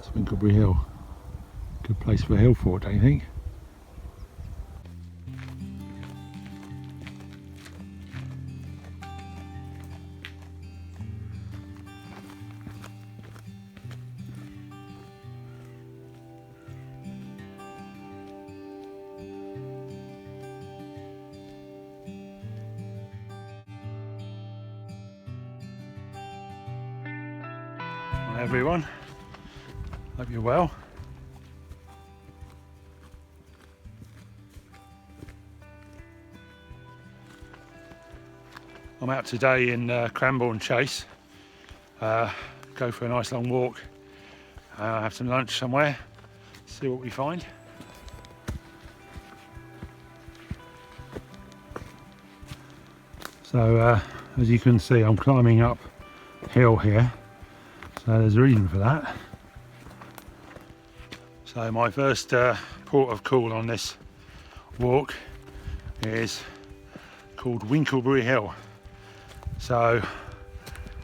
That's Winklebury Hill. Good place for a hill fort, don't you think? Hi everyone, hope you're well. I'm out today in Cranborne Chase, go for a nice long walk, have some lunch somewhere, see what we find. So as you can see, I'm climbing up hill here. So there's a reason for that. So my first port of call on this walk is called Winklebury Hill. So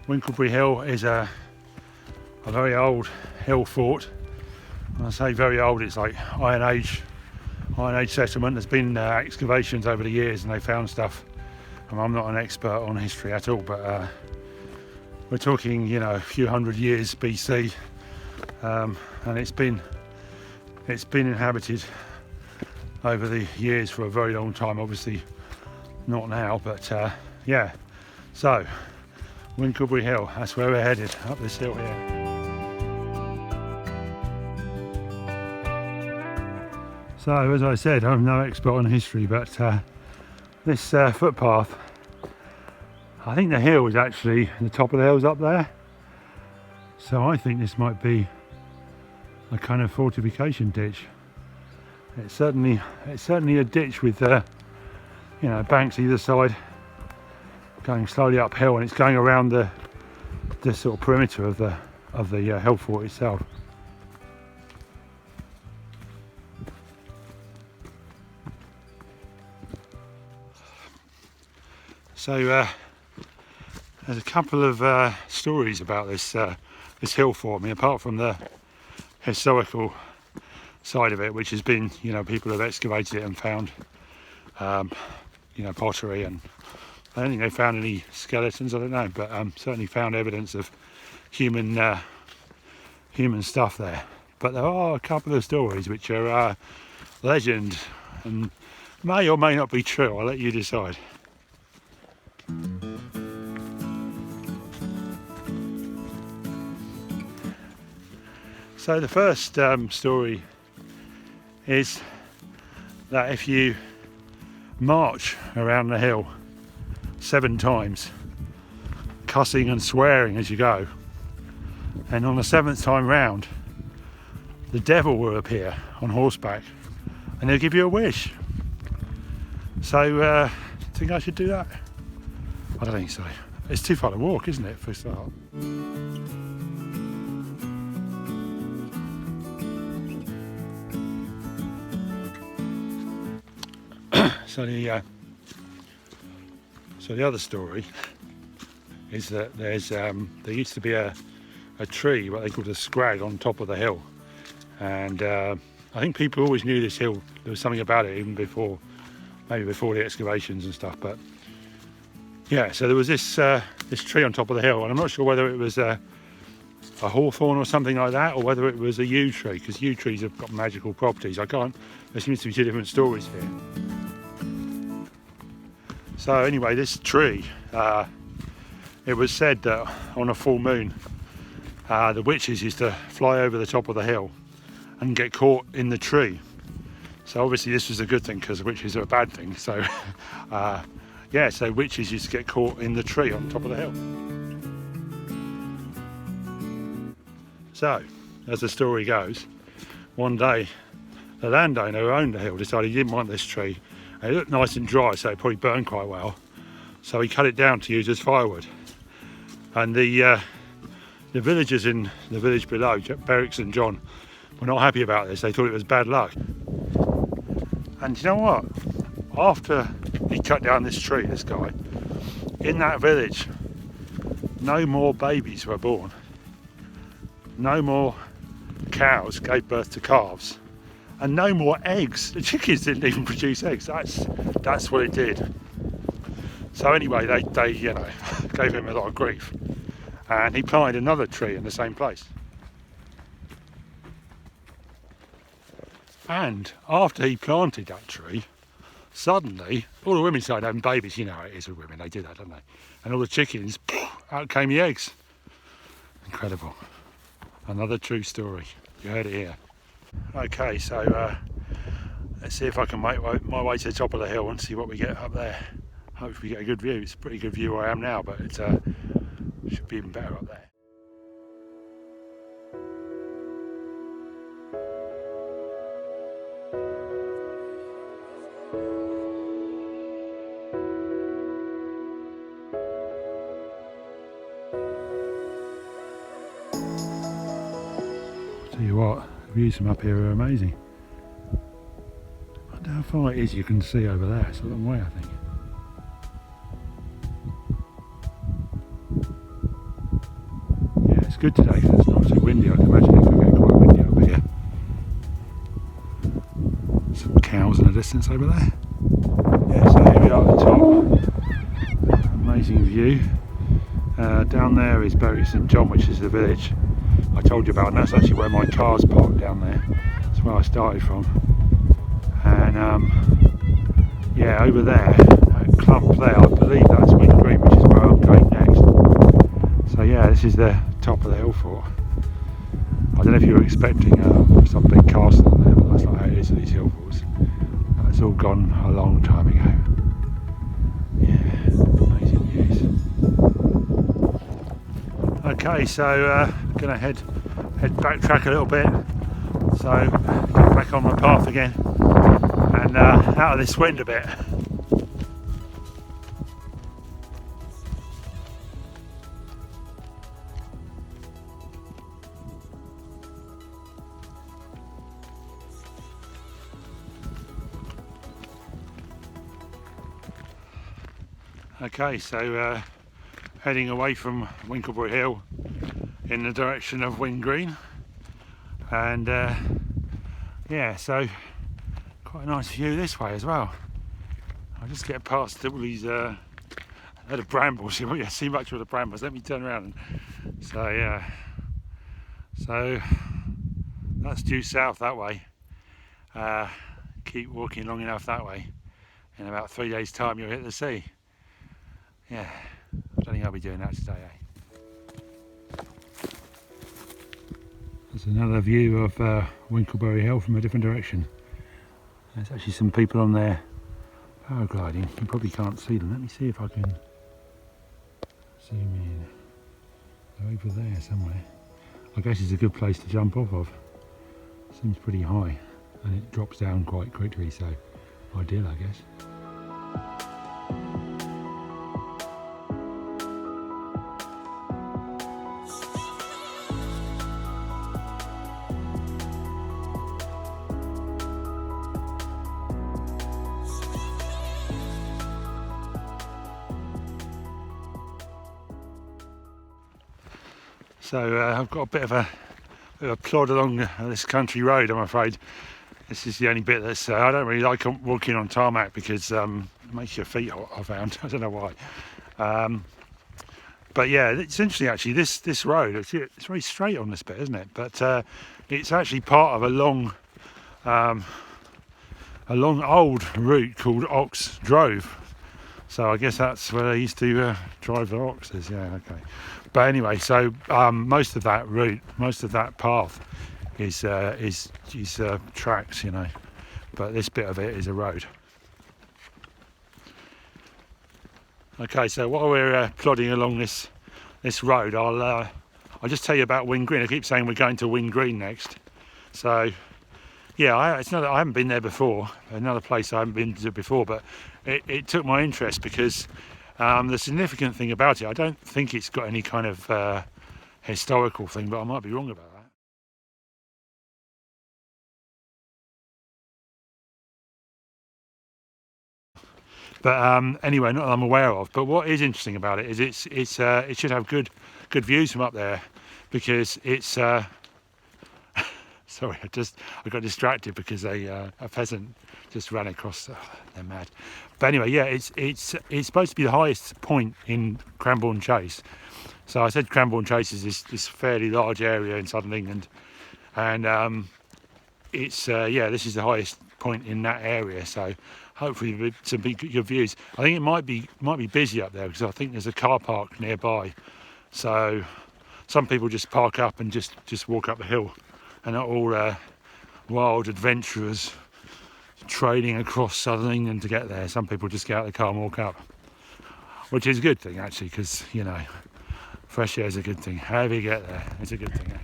Winklebury Hill is a very old hill fort. When I say very old, it's like Iron Age settlement. There's been excavations over the years and they found stuff. And I'm not an expert on history at all, but we're talking, you know, a few hundred years BC, and it's been inhabited over the years for a very long time. Obviously, not now, but yeah. So, Winklebury Hill. That's where we're headed, up this hill here. So, as I said, I'm no expert on history, but this footpath. I think the hill is actually, the top of the hill's up there. So I think this might be a kind of fortification ditch. It's certainly a ditch with you know, banks either side, going slowly uphill, and it's going around the sort of perimeter of the hill fort itself. So there's a couple of stories about this hill fort. I mean, apart from the historical side of it, which has been, you know, people have excavated it and found, you know, pottery, and I don't think they found any skeletons. I don't know, but certainly found evidence of human stuff there. But there are a couple of stories which are legend and may or may not be true. I'll let you decide. So the first story is that if you march around the hill 7 times, cussing and swearing as you go, and on the 7th time round, the devil will appear on horseback and they'll give you a wish. So, think I should do that? I don't think so. It's too far to walk, isn't it, for a start? So the other story is that there used to be a tree, what they called a scrag, on top of the hill, and I think people always knew this hill. There was something about it even before, maybe before the excavations and stuff. But yeah, so there was this tree on top of the hill, and I'm not sure whether it was a hawthorn or something like that, or whether it was a yew tree, because yew trees have got magical properties. There seems to be 2 different stories here. So anyway, this tree, it was said that on a full moon, the witches used to fly over the top of the hill and get caught in the tree. So obviously this was a good thing, because witches are a bad thing. So yeah, so witches used to get caught in the tree on top of the hill. So, as the story goes, one day the landowner who owned the hill decided he didn't want this tree. It looked nice and dry, so it probably burned quite well. So he cut it down to use as firewood. And the villagers in the village below, Berwick's and John, were not happy about this. They thought it was bad luck. And you know what? After he cut down this tree, this guy, in that village, no more babies were born. No more cows gave birth to calves and no more eggs. The chickens didn't even produce eggs. That's what it did. So anyway, they you know, gave him a lot of grief, and he planted another tree in the same place. And after he planted that tree, suddenly all the women started having babies. You know how it is with women, they do that, don't they? And all the chickens, out came the eggs. Incredible. Another true story. You heard it here. Okay, so let's see if I can make my way to the top of the hill and see what we get up there. Hopefully we get a good view. It's a pretty good view where I am now, but it should be even better up there. Tell you what, the views from up here are amazing. I wonder how far it is you can see over there. It's a long way, I think. Yeah, it's good today because it's not too windy. I can imagine it could get quite windy up here. Some cows in the distance over there. Yeah, so here we are at the top. Amazing view. Down there is Bury St John, which is the village I told you about, and that's actually where my car's parked down there. That's where I started from. And yeah, over there, that clump there, I believe that's Winklebury, which is where I'm going next. So yeah, this is the top of the hill fort. I don't know if you were expecting some big castle on there, but that's not how it is at these hill forts. That's all gone a long time ago. Yeah, amazing views. Okay, so gonna head backtrack a little bit, so get back on my path again and out of this wind a bit. Okay, so heading away from Winklebury Hill in the direction of Wing Green, and yeah, so quite a nice view this way as well. I'll just get past all these load of brambles. You won't see much of the brambles. Let me turn around. So yeah, so that's due south that way. Keep walking long enough that way, in about 3 days time you'll hit the sea. Yeah, I don't think I'll be doing that today, eh? There's another view of Winklebury Hill from a different direction. There's actually some people on there paragliding. You probably can't see them. Let me see if I can zoom in. They're over there somewhere. I guess it's a good place to jump off of. Seems pretty high and it drops down quite quickly, so ideal, I guess. So I've got a bit of a plod along this country road, I'm afraid. This is the only bit that's, I don't really like walking on tarmac because it makes your feet hot, I found. I don't know why. But yeah, it's interesting actually, this road, it's very straight on this bit, isn't it? But it's actually part of a long old route called Ox Drove. So I guess that's where they used to drive the oxes, yeah, okay. But anyway, so most of that route, most of that path is tracks, you know, but this bit of it is a road. Okay, so while we're plodding along this road, I'll just tell you about Wing Green. I keep saying we're going to Wing Green next. So yeah, I haven't been there before. Another place I haven't been to before, but it took my interest because the significant thing about it, I don't think it's got any kind of historical thing, but I might be wrong about that. But anyway, not that I'm aware of. But what is interesting about it is it should have good views from up there, because it's Sorry, I got distracted because a pheasant just ran across. Oh, they're mad. But anyway, yeah, it's supposed to be the highest point in Cranborne Chase. So I said Cranborne Chase is this fairly large area in southern England, and it's yeah, this is the highest point in that area. So hopefully some good views. I think it might be busy up there because I think there's a car park nearby. So some people just park up and just walk up the hill, and not all wild adventurers trading across southern England to get there. Some people just get out of the car and walk up, which is a good thing actually, because you know, fresh air is a good thing. However you get there, it's a good thing.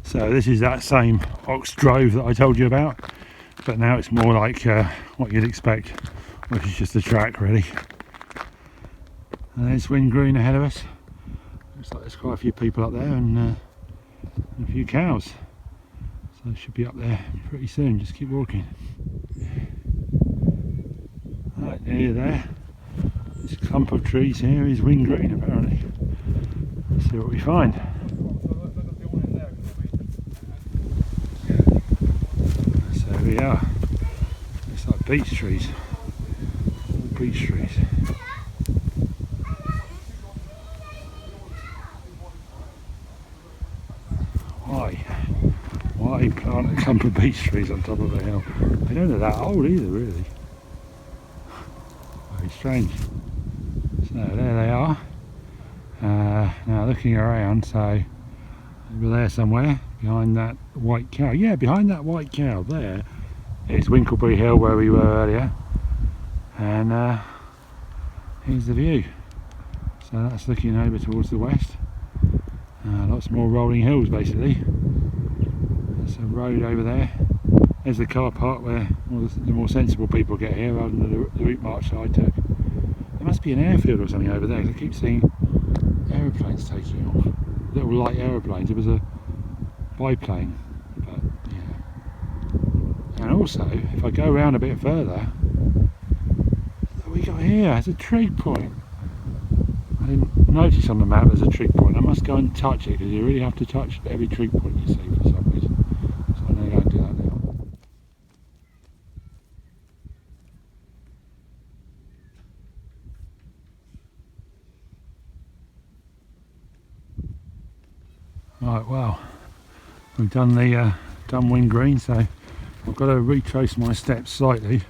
So this is that same ox drove that I told you about, but now it's more like what you'd expect, which is just a track really. And there's Wind Green ahead of us. Looks like there's quite a few people up there, and a few cows. So I should be up there pretty soon. Just keep walking. Right near there, this clump of trees here is Wind Green apparently. Let's see what we find. So there we are. It's like beech trees. All beech trees. Why plant a clump of beech trees on top of a hill? They don't look that old either, really. Very strange. So there they are. Now looking around, so over there somewhere, behind that white cow. Yeah, behind that white cow there is Winklebury Hill, where we were earlier. And here's the view. So that's looking over towards the west. Lots more rolling hills basically. There's a road over there. There's the car park where all the more sensible people get here rather than the route march that I took. There must be an airfield or something over there. I keep seeing aeroplanes taking off. Little light aeroplanes. It was a biplane. But yeah. And also, if I go around a bit further, what we got here? It's a trig point. I didn't notice on the map there's a trig point. I must go and touch it, because you really have to touch every trig point you see for some reason. So I'm going to go and do that now. Right, well, we've done the done Wind Green, so I've got to retrace my steps slightly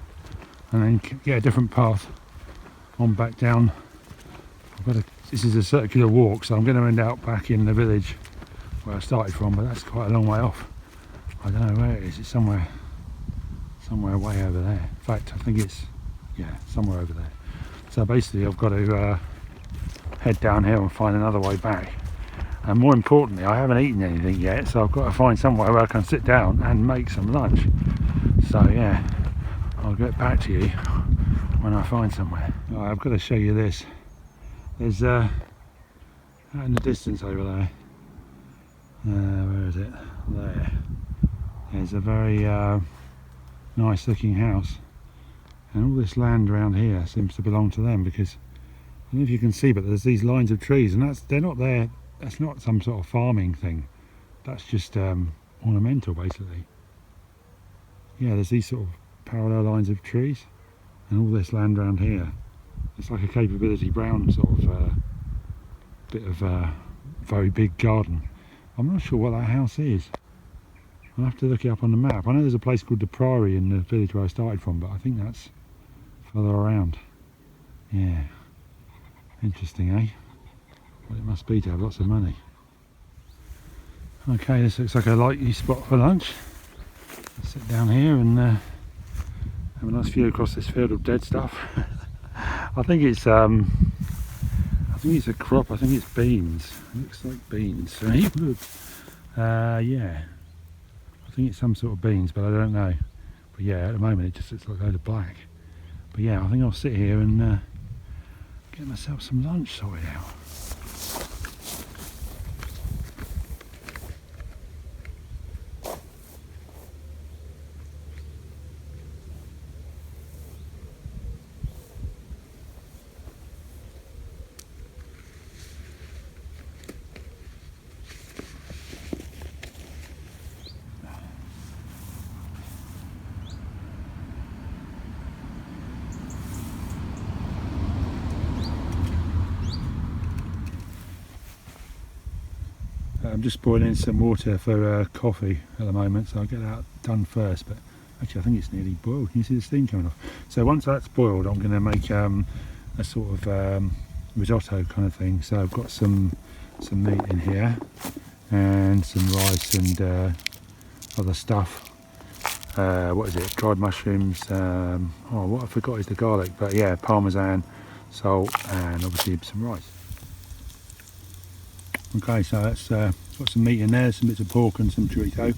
and then get a different path on back down. This is a circular walk, so I'm going to end up back in the village where I started from, but that's quite a long way off. I don't know where it is. It's somewhere way over there. In fact, I think it's, yeah, somewhere over there. So basically I've got to head down here and find another way back. And more importantly, I haven't eaten anything yet, so I've got to find somewhere where I can sit down and make some lunch. So yeah, I'll get back to you when I find somewhere. Right, I've got to show you this. There's out in the distance over there, where is it? There. There's a very nice looking house, and all this land around here seems to belong to them, because I don't know if you can see, but there's these lines of trees, and they're not there. That's not some sort of farming thing. That's just ornamental, basically. Yeah, there's these sort of parallel lines of trees, and all this land around here. It's like a Capability Brown sort of bit of very big garden. I'm not sure what that house is. I'll have to look it up on the map. I know there's a place called the Priory in the village where I started from, but I think that's further around. Yeah, interesting, eh? Well, it must be to have lots of money. Okay, this looks like a likely spot for lunch. I'll sit down here and have a nice view across this field of dead stuff. I think it's a crop. I think it's beans. It looks like beans. So look, yeah, I think it's some sort of beans, but I don't know. But yeah, at the moment it just looks like a load of black. But yeah, I think I'll sit here and get myself some lunch sorted out. I'm just boiling some water for coffee at the moment, so I'll get that done first. But actually, I think it's nearly boiled. Can you see the steam coming off? So once that's boiled, I'm going to make a sort of risotto kind of thing. So I've got some meat in here and some rice and other stuff. What is it? Dried mushrooms. Oh, what I forgot is the garlic. But yeah, parmesan, salt, and obviously some rice. Okay, so that's got some meat in there, some bits of pork and some chorizo,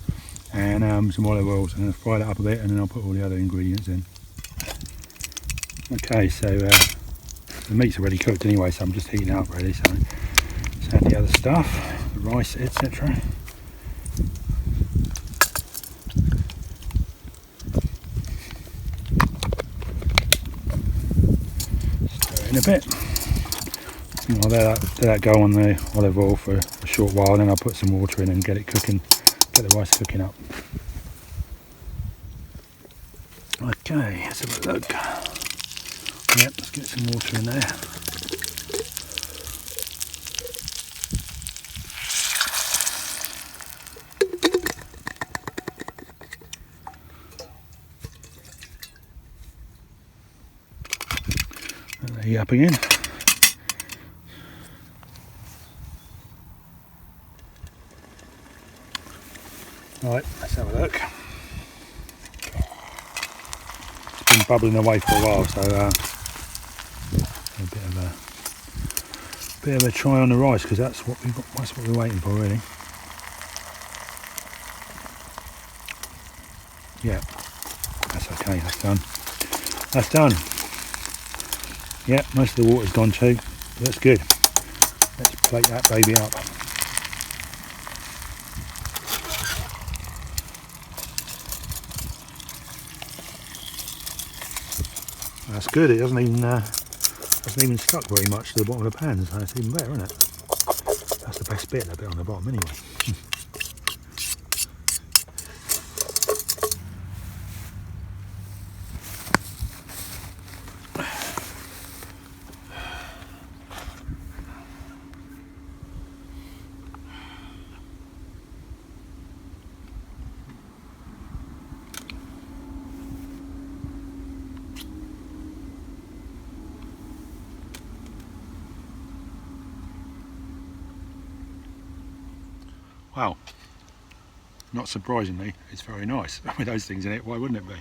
and some olive oil. So I'm going to fry that up a bit, and then I'll put all the other ingredients in. Okay, so the meat's already cooked anyway, so I'm just heating it up really. So let's add the other stuff, the rice, etc. Stir it in a bit. I'll let that go on the olive oil for a short while, then I'll put some water in and get it cooking, get the rice cooking up. Okay, let's have a look. Yep, let's get some water in there. Let that heat up again. Right, let's have a look. It's been bubbling away for a while, so a bit of a try on the rice, because that's what we're waiting for really. Yeah, that's okay. That's done. That's done. Yeah, most of the water's gone too. That's good. Let's plate that baby up. That's good. It doesn't even stuck very much to the bottom of the pan, so it's even better, isn't it? That's the best bit, that bit on the bottom anyway. Wow, not surprisingly, it's very nice with those things in it. Why wouldn't it be?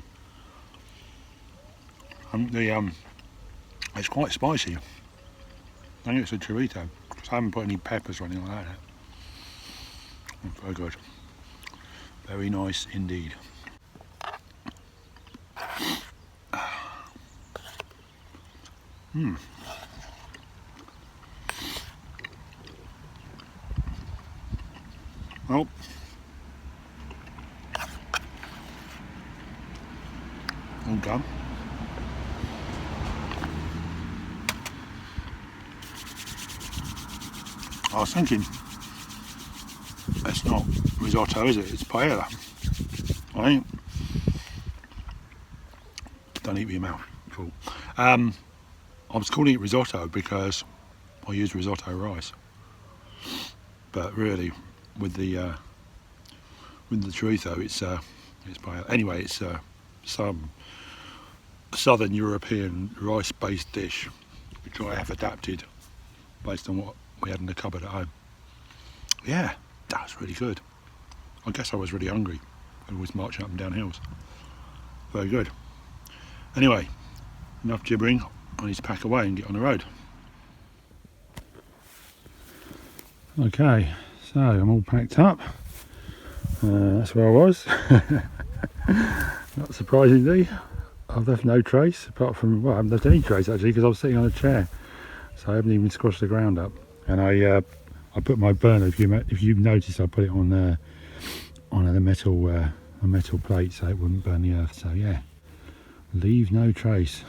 It's quite spicy. I think it's a chorizo, because I haven't put any peppers or anything like that. It's very good. Very nice indeed. Well, all done. I was thinking, it's not risotto, is it? It's paella. I think. Don't eat with your mouth full. I was calling it risotto because I use risotto rice, but really, with the chorizo, it's paella. Anyway, it's some southern European rice-based dish, which I have adapted based on what we had in the cupboard at home. Yeah, that was really good. I guess I was really hungry. I was marching up and down hills. Very good. Anyway, enough gibbering. I need to pack away and get on the road. Okay, so I'm all packed up. That's where I was. Not surprisingly, I've left no trace, apart from, well, I haven't left any trace actually, because I was sitting on a chair, so I haven't even squashed the ground up. And I put my burner, if you notice, I put it on a metal plate so it wouldn't burn the earth. So yeah, leave no trace.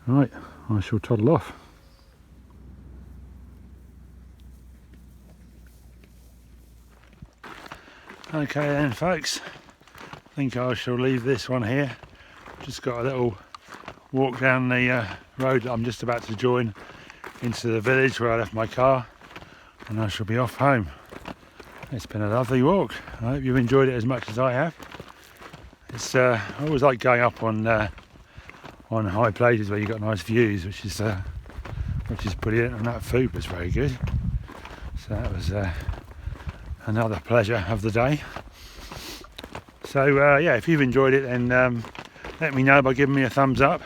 Right, I shall toddle off. Okay then folks, I think I shall leave this one here. Just got a little walk down the road that I'm just about to join into the village where I left my car, and I shall be off home. it's been a lovely walk. I hope you've enjoyed it as much as I have. It's I always like going up on high places where you've got nice views, which is brilliant, and that food was very good. So that was another pleasure of the day. So yeah, if you've enjoyed it, then let me know by giving me a thumbs up.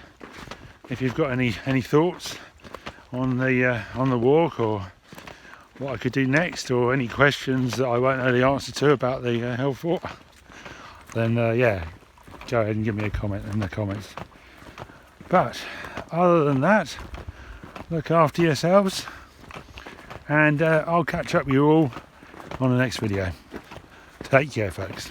If you've got any thoughts on the walk, or what I could do next, or any questions that I won't know the answer to about the Hill Fort, then yeah, go ahead and give me a comment in the comments. But other than that, look after yourselves, and I'll catch up with you all on the next video. Take care, folks.